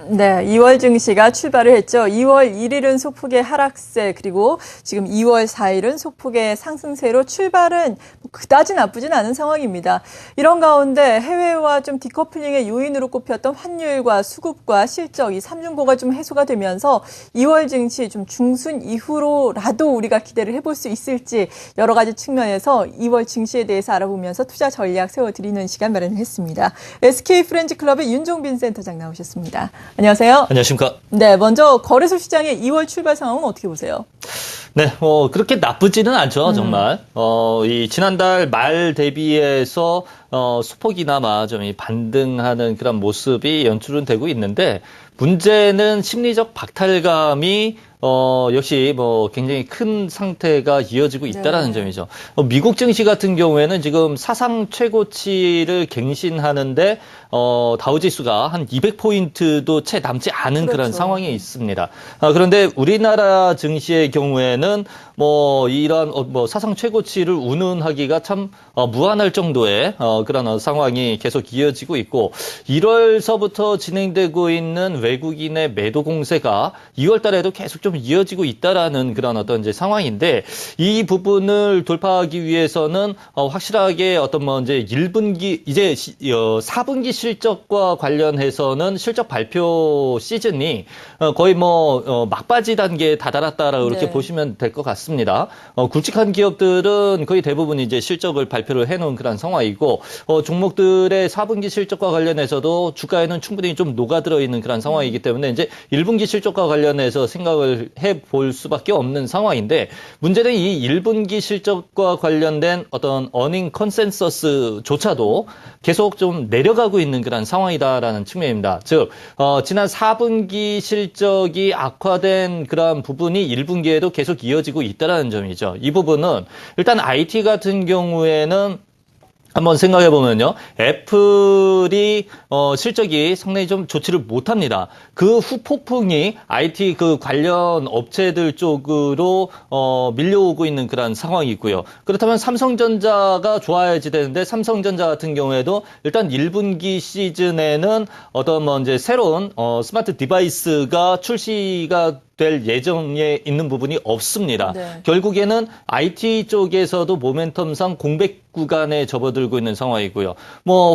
네, 2월 증시가 출발을 했죠. 2월 1일은 소폭의 하락세, 그리고 지금 2월 4일은 소폭의 상승세로 출발은 그다지 나쁘진 않은 상황입니다. 이런 가운데 해외와 좀 디커플링의 요인으로 꼽혔던 환율과 수급과 실적, 이 삼중고가 좀 해소가 되면서 2월 증시 좀 중순 이후로라도 우리가 기대를 해볼 수 있을지 여러 가지 측면에서 2월 증시에 대해서 알아보면서 투자 전략 세워드리는 시간 마련했습니다. SK프렌즈클럽의 윤종빈 센터장 나오셨습니다. 안녕하세요. 안녕하십니까. 네, 먼저 거래소 시장의 2월 출발 상황은 어떻게 보세요? 네, 그렇게 나쁘지는 않죠, 정말. 이 지난달 말 대비해서, 소폭이나마 좀 반등하는 그런 모습이 연출은 되고 있는데, 문제는 심리적 박탈감이 역시 굉장히 큰 상태가 이어지고 있다라는 점이죠. 미국 증시 같은 경우에는 지금 사상 최고치를 갱신하는데 다우지수가 한 200포인트도 채 남지 않은 그런 상황에 있습니다. 그런데 우리나라 증시의 경우에는 이런 사상 최고치를 운운하기가 참 무한할 정도의 그런 상황이 계속 이어지고 있고 1월서부터 진행되고 있는 외국인의 매도 공세가 2월 달에도 계속 좀 이어지고 있다라는 그런 어떤 이제 상황인데 이 부분을 돌파하기 위해서는 확실하게 어떤 이제 1분기 이제 4분기 실적과 관련해서는 실적 발표 시즌이 거의 막바지 단계에 다다랐다라고 이렇게 보시면 될 것 같습니다. 굵직한 기업들은 거의 대부분 이제 실적을 발표를 해놓은 그런 상황이고 종목들의 4분기 실적과 관련해서도 주가에는 충분히 좀 녹아들어 있는 그런 상황이기 때문에 이제 1분기 실적과 관련해서 생각을 해볼 수밖에 없는 상황인데 문제는 이 1분기 실적과 관련된 어떤 어닝 컨센서스조차도 계속 좀 내려가고 있는 그런 상황이다라는 측면입니다. 즉 지난 4분기 실적이 악화된 그런 부분이 1분기에도 계속 이어지고 있다라는 점이죠. 이 부분은 일단 IT 같은 경우에는 한번 생각해 보면요. 애플이 실적이 상당히 좀 좋지를 못합니다. 그 후폭풍이 IT 그 관련 업체들 쪽으로 밀려오고 있는 그런 상황이고요. 그렇다면 삼성전자가 좋아야지 되는데 삼성전자 같은 경우에도 일단 1분기 시즌에는 어떤 이제 새로운 스마트 디바이스가 출시가 될 예정에 있는 부분이 없습니다. 결국에는 IT 쪽에서도 모멘텀상 공백 구간에 접어들고 있는 상황이고요.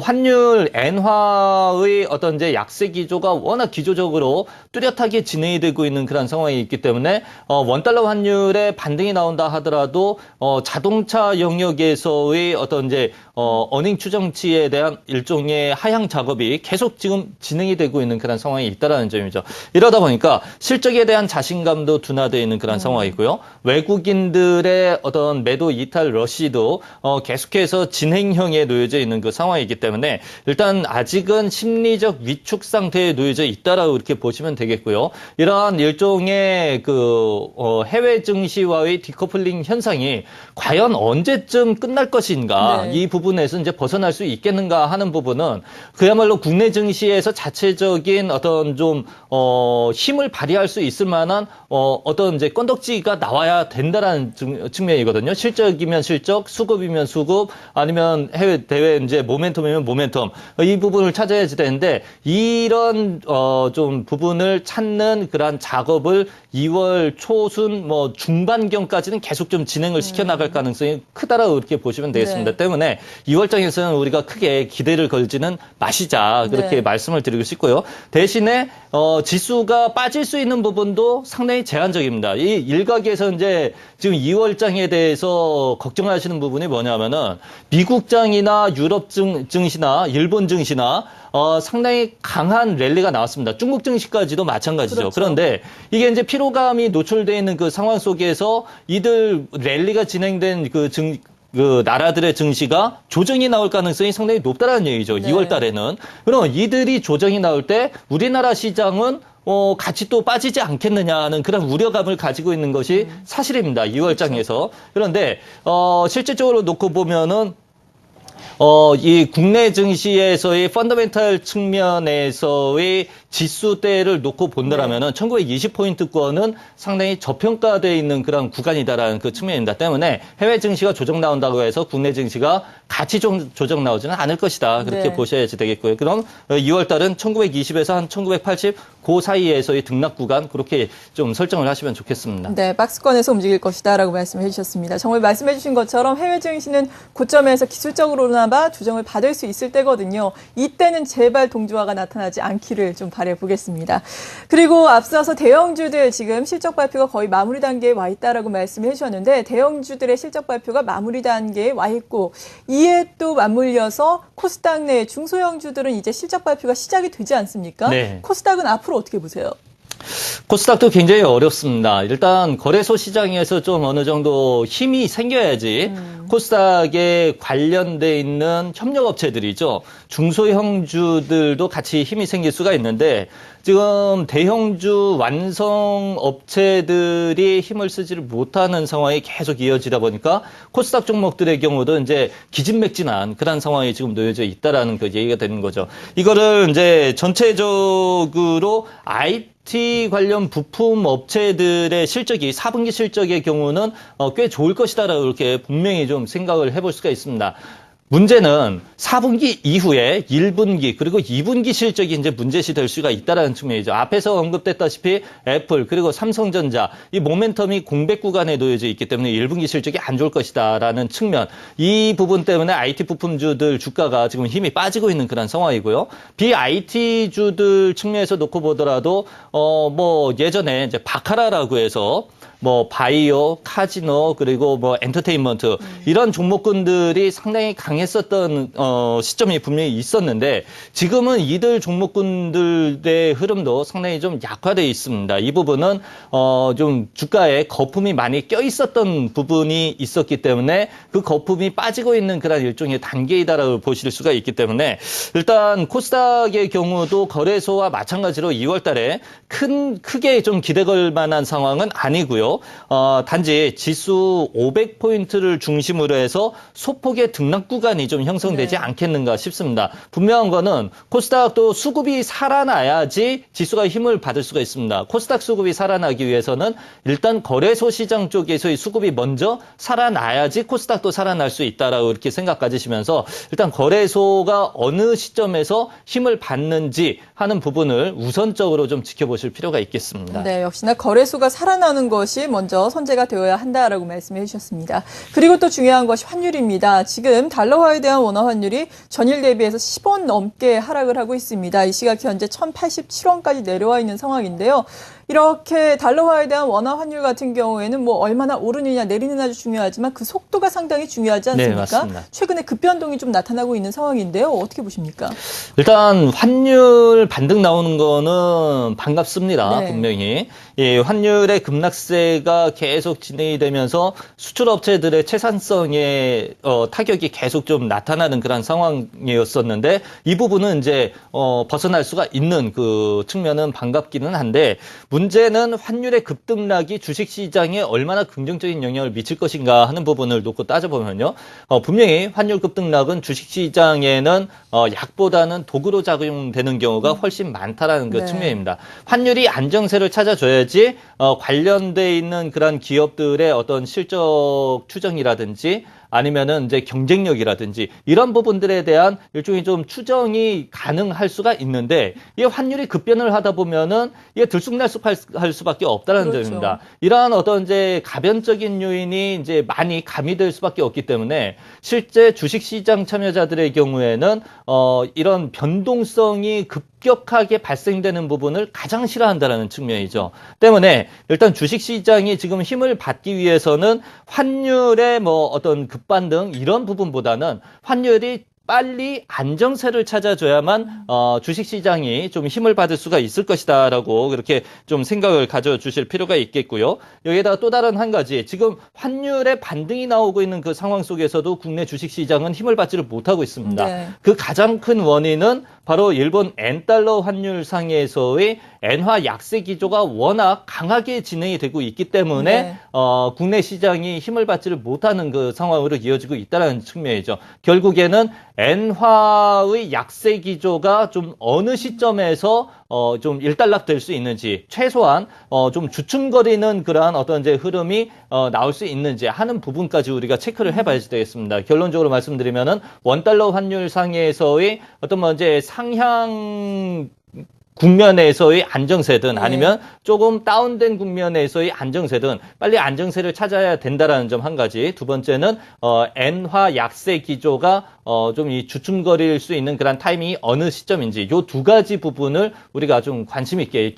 환율 엔화의 어떤 이제 약세 기조가 워낙 기조적으로 뚜렷하게 진행이 되고 있는 그런 상황이 있기 때문에 원달러 환율에 반등이 나온다 하더라도 자동차 영역에서의 어떤 이제 어닝 추정치에 대한 일종의 하향 작업이 계속 지금 진행이 되고 있는 그런 상황이 있다라는 점이죠. 이러다 보니까 실적에 대한 자신감도 둔화되어 있는 그런 상황이고요. 외국인들의 어떤 매도 이탈 러시도 계속해서 진행형에 놓여져 있는 그 상황이기 때문에 일단 아직은 심리적 위축 상태에 놓여져 있다라고 이렇게 보시면 되겠고요. 이러한 일종의 해외 증시와의 디커플링 현상이 과연 언제쯤 끝날 것인가 이 부분에서 이제 벗어날 수 있겠는가 하는 부분은 그야말로 국내 증시에서 자체적인 어떤 좀 힘을 발휘할 수 있을 만한 어떤 이제 건덕지가 나와야 된다라는 측면이거든요. 실적이면 실적, 수급이면 수급, 아니면 해외 대회 이제 모멘텀이면 모멘텀 이 부분을 찾아야지 되는데 이런 좀 부분을 찾는 그런 작업을 2월 초순 중반경까지는 계속 좀 진행을 시켜 나갈 가능성이 크다라고 이렇게 보시면 되겠습니다. 때문에 2월장에서는 우리가 크게 기대를 걸지는 마시자 그렇게 말씀을 드리고 싶고요. 대신에 지수가 빠질 수 있는 부분도 상당히 제한적입니다. 이 일각에서 이제 지금 2월장에 대해서 걱정하시는 부분이 뭐냐면은 미국장이나 유럽 증시나 일본 증시나 상당히 강한 랠리가 나왔습니다. 중국 증시까지도 마찬가지죠. 그런데 이게 이제 피로감이 노출되어 있는 그 상황 속에서 이들 랠리가 진행된 그 나라들의 증시가 조정이 나올 가능성이 상당히 높다라는 얘기죠. 2월 달에는. 그럼 이들이 조정이 나올 때 우리나라 시장은 같이 또 빠지지 않겠느냐는 그런 우려감을 가지고 있는 것이 사실입니다. 2월장에서. 그런데 실질적으로 놓고 보면은 이 국내 증시에서의 펀더멘탈 측면에서의 지수대를 놓고 본다라면은 1920포인트권은 상당히 저평가되어 있는 그런 구간이다라는 그 측면입니다. 때문에 해외 증시가 조정 나온다고 해서 국내 증시가 같이 조정 나오지는 않을 것이다. 그렇게 보셔야지 되겠고요. 그럼 2월 달은 1920에서 한 1980, 그 사이에서의 등락 구간 그렇게 좀 설정을 하시면 좋겠습니다. 네, 박스권에서 움직일 것이다라고 말씀해 주셨습니다. 정말 말씀해 주신 것처럼 해외 증시는 고점에서 기술적으로나마 조정을 받을 수 있을 때거든요. 이때는 제발 동조화가 나타나지 않기를 좀 바라보겠습니다. 그리고 앞서서 대형주들 지금 실적 발표가 거의 마무리 단계에 와 있다라고 말씀해 주셨는데 대형주들의 실적 발표가 마무리 단계에 와 있고 이에 또 맞물려서 코스닥 내 중소형주들은 이제 실적 발표가 시작이 되지 않습니까? 네. 코스닥은 앞으로 어떻게 보세요? 코스닥도 굉장히 어렵습니다. 일단 거래소 시장에서 좀 어느 정도 힘이 생겨야지 코스닥에 관련돼 있는 협력업체들이죠. 중소형주들도 같이 힘이 생길 수가 있는데 지금 대형주 완성업체들이 힘을 쓰지를 못하는 상황이 계속 이어지다 보니까 코스닥 종목들의 경우도 이제 기진맥진한 그런 상황이 지금 놓여져 있다라는 그 얘기가 되는 거죠. 이거를 이제 전체적으로 IT 관련 부품 업체들의 실적이 4분기 실적의 경우는 꽤 좋을 것이다라고 이렇게 분명히 좀 생각을 해볼 수가 있습니다. 문제는 4분기 이후에 1분기 그리고 2분기 실적이 이제 문제시 될 수가 있다는 측면이죠. 앞에서 언급됐다시피 애플 그리고 삼성전자 이 모멘텀이 공백 구간에 놓여져 있기 때문에 1분기 실적이 안 좋을 것이다라는 측면 이 부분 때문에 IT 부품주들 주가가 지금 힘이 빠지고 있는 그런 상황이고요. 비IT주들 측면에서 놓고 보더라도 뭐 예전에 이제 바카라라고 해서 뭐 바이오, 카지노 그리고 뭐 엔터테인먼트 이런 종목군들이 상당히 강했었던 시점이 분명히 있었는데 지금은 이들 종목군들의 흐름도 상당히 좀 약화되어 있습니다. 이 부분은 좀 주가에 거품이 많이 껴 있었던 부분이 있었기 때문에 그 거품이 빠지고 있는 그런 일종의 단계이다라고 보실 수가 있기 때문에 일단 코스닥의 경우도 거래소와 마찬가지로 2월 달에 크게 좀 기대걸 만한 상황은 아니고요. 단지 지수 500포인트를 중심으로 해서 소폭의 등락 구간이 좀 형성되지 않겠는가 싶습니다. 분명한 거는 코스닥도 수급이 살아나야지 지수가 힘을 받을 수가 있습니다. 코스닥 수급이 살아나기 위해서는 일단 거래소 시장 쪽에서의 수급이 먼저 살아나야지 코스닥도 살아날 수 있다라고 이렇게 생각 가지시면서 일단 거래소가 어느 시점에서 힘을 받는지 하는 부분을 우선적으로 좀 지켜보실 필요가 있겠습니다. 네, 역시나 거래소가 살아나는 것이 먼저 선제가 되어야 한다라고 말씀해 주셨습니다. 그리고 또 중요한 것이 환율입니다. 지금 달러화에 대한 원화 환율이 전일 대비해서 10원 넘게 하락을 하고 있습니다. 이 시각 현재 1,087원까지 내려와 있는 상황인데요. 이렇게 달러화에 대한 원화 환율 같은 경우에는 뭐 얼마나 오르느냐 내리느냐 아주 중요하지만 그 속도가 상당히 중요하지 않습니까? 네, 맞습니다. 최근에 급변동이 좀 나타나고 있는 상황인데요. 어떻게 보십니까? 일단 환율 반등 나오는 거는 반갑습니다. 네. 분명히. 예, 환율의 급락세가 계속 진행이 되면서 수출업체들의 채산성에 타격이 계속 좀 나타나는 그런 상황이었었는데 이 부분은 이제 벗어날 수가 있는 그 측면은 반갑기는 한데 문제는 환율의 급등락이 주식시장에 얼마나 긍정적인 영향을 미칠 것인가 하는 부분을 놓고 따져보면요. 분명히 환율 급등락은 주식시장에는 약보다는 독으로 작용되는 경우가 훨씬 많다라는 그 네. 측면입니다. 환율이 안정세를 찾아줘야지 관련돼 있는 그런 기업들의 어떤 실적 추정이라든지 아니면은 이제 경쟁력이라든지 이런 부분들에 대한 일종의 좀 추정이 가능할 수가 있는데 이 환율이 급변을 하다 보면은 이게 들쑥날쑥할 수밖에 없다는 그렇죠. 점입니다. 이러한 어떤 이제 가변적인 요인이 이제 많이 가미될 수밖에 없기 때문에 실제 주식시장 참여자들의 경우에는 이런 변동성이 급격하게 발생되는 부분을 가장 싫어한다는 측면이죠. 때문에 일단 주식시장이 지금 힘을 받기 위해서는 환율의 뭐 어떤 급반등 이런 부분보다는 환율이 빨리 안정세를 찾아줘야만 주식시장이 좀 힘을 받을 수가 있을 것이다라고 그렇게 좀 생각을 가져주실 필요가 있겠고요. 여기에다가 또 다른 한 가지 지금 환율의 반등이 나오고 있는 그 상황 속에서도 국내 주식시장은 힘을 받지를 못하고 있습니다. 네. 그 가장 큰 원인은 바로 일본 엔달러 환율 상에서의 엔화 약세 기조가 워낙 강하게 진행이 되고 있기 때문에 네. 국내 시장이 힘을 받지를 못하는 그 상황으로 이어지고 있다는 측면이죠. 결국에는 엔화의 약세 기조가 좀 어느 시점에서 좀 일단락될 수 있는지 최소한 좀 주춤거리는 그러한 어떤 이제 흐름이 나올 수 있는지 하는 부분까지 우리가 체크를 해봐야 되겠습니다. 결론적으로 말씀드리면은 원달러 환율 상에서의 어떤 뭐 이제 상향 국면에서의 안정세든 네. 아니면 조금 다운된 국면에서의 안정세든 빨리 안정세를 찾아야 된다라는 점 한 가지. 두 번째는 엔화 약세 기조가 좀 이 주춤거릴 수 있는 그런 타이밍이 어느 시점인지 요 두 가지 부분을 우리가 좀 관심 있게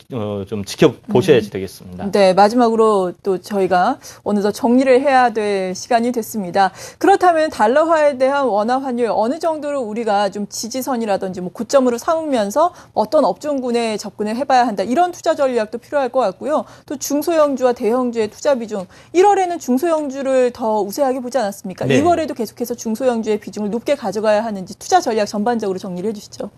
좀 지켜보셔야지 되겠습니다. 네, 마지막으로 또 저희가 어느덧 정리를 해야 될 시간이 됐습니다. 그렇다면 달러화에 대한 원화 환율 어느 정도로 우리가 좀 지지선이라든지 뭐 고점으로 삼으면서 어떤 업종군에 접근을 해봐야 한다. 이런 투자 전략도 필요할 것 같고요. 또 중소형주와 대형주의 투자 비중 1월에는 중소형주를 더 우세하게 보지 않았습니까? 네. 2월에도 계속해서 중소형주의 비중을 높게 가져가야 하는지 투자 전략 전반적으로 정리를 해주시죠.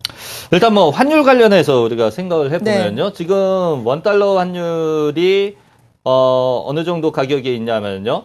일단 뭐 환율 관련해서 우리가 생각을 해보면요. 지금 원달러 환율이 어느 정도 가격이 있냐면요.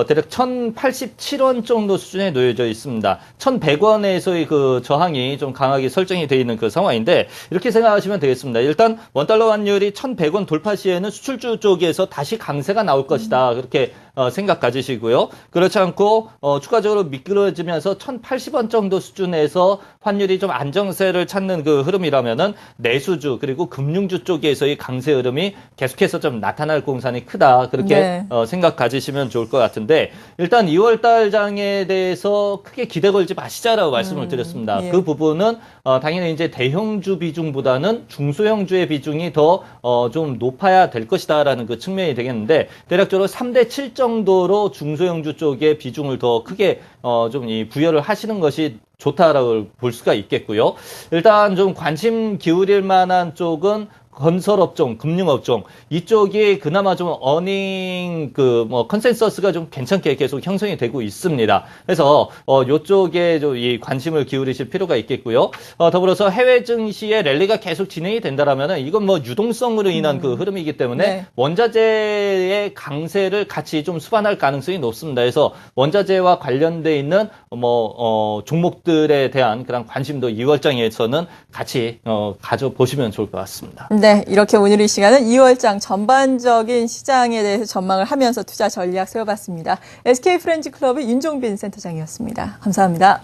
대략 1,087원 정도 수준에 놓여져 있습니다. 1,100원에서의 그 저항이 좀 강하게 설정이 되어 있는 그 상황인데, 이렇게 생각하시면 되겠습니다. 일단, 원달러 환율이 1,100원 돌파 시에는 수출주 쪽에서 다시 강세가 나올 것이다. 그렇게 생각 가지시고요. 그렇지 않고, 추가적으로 미끄러지면서 1,080원 정도 수준에서 환율이 좀 안정세를 찾는 그 흐름이라면은 내수주, 그리고 금융주 쪽에서의 강세 흐름이 계속해서 좀 나타날 공산이 크다. 그렇게 네. 생각 가지시면 좋을 것 같은데, 일단 2월달 장에 대해서 크게 기대 걸지 마시자라고 말씀을 드렸습니다. 예. 그 부분은 당연히 이제 대형주 비중보다는 중소형주의 비중이 더 좀 높아야 될 것이다라는 그 측면이 되겠는데, 대략적으로 3대 7 정도로 중소형주 쪽의 비중을 더 크게 좀 이 부여를 하시는 것이 좋다라고 볼 수가 있겠고요. 일단 좀 관심 기울일 만한 쪽은 건설업종, 금융업종 이쪽이 그나마 좀 어닝 컨센서스가 좀 괜찮게 계속 형성이 되고 있습니다. 그래서 요쪽에 좀 이 관심을 기울이실 필요가 있겠고요. 더불어서 해외 증시의 랠리가 계속 진행이 된다라면은 이건 뭐 유동성으로 인한 그 흐름이기 때문에 네. 원자재의 강세를 같이 좀 수반할 가능성이 높습니다. 그래서 원자재와 관련돼 있는 종목들에 대한 그런 관심도 2월장에서는 같이 가져보시면 좋을 것 같습니다. 네, 이렇게 오늘 이 시간은 2월장 전반적인 시장에 대해서 전망을 하면서 투자 전략 세워봤습니다. SK프렌즈클럽의 윤종빈 센터장이었습니다. 감사합니다.